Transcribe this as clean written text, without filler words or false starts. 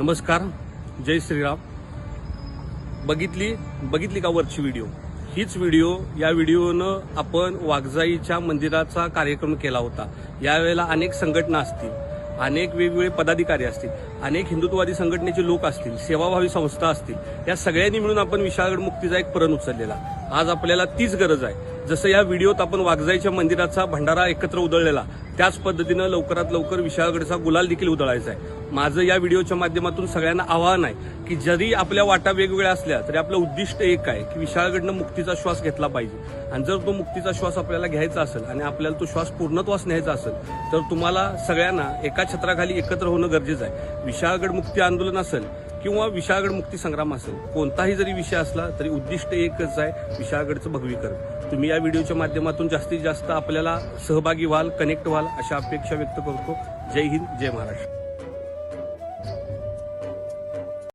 नमस्कार, जय श्रीराम। बघितली का वरची व्हिडिओ? हीच व्हिडिओ, या व्हिडिओनं आपण वाघजाईच्या मंदिराचा कार्यक्रम केला होता। यावेळेला अनेक संघटना असतील, अनेक वेगवेगळे पदाधिकारी असतील, अनेक हिंदुत्ववादी संघटनेचे लोक असतील, सेवाभावी संस्था असतील, या सगळ्यांनी मिळून आपण विशाळगड मुक्तीचा एक प्रण उचललेला। आज आपल्याला तीच गरज आहे। जसं या व्हिडिओत आपण वाघजाईच्या मंदिराचा भंडारा एकत्र उधळलेला, त्याच पद्धतीनं लवकरात लवकर विशाळगडचा गुलाल देखील उधळायचा आहे। माझं या व्हिडिओच्या माध्यमातून सगळ्यांना आवाहन आहे की जरी आपल्या वाटा वेगवेगळ्या असल्या तरी आपलं उद्दिष्ट एक आहे की विशाळगडनं मुक्तीचा श्वास घेतला पाहिजे। आणि जर तो मुक्तीचा श्वास आपल्याला घ्यायचा असेल आणि आपल्याला तो श्वास पूर्णत्वास न्यायचा असेल तर तुम्हाला सगळ्यांना एका छत्राखाली एकत्र होणं गरजेचं आहे। विशाळगड मुक्ती आंदोलन असेल किंवा विशाळगड मुक्ती संग्राम असेल, कोणताही जरी विषय असला तरी उद्दिष्ट एकच आहे, विशाळगडचं भगवीकरण। तुम्ही या व्हिडिओच्या माध्यमातून जास्तीत जास्त आपल्याला सहभागी व्हाल, कनेक्ट व्हाल अशा अपेक्षा व्यक्त करतो। जय हिंद, जय महाराष्ट्र।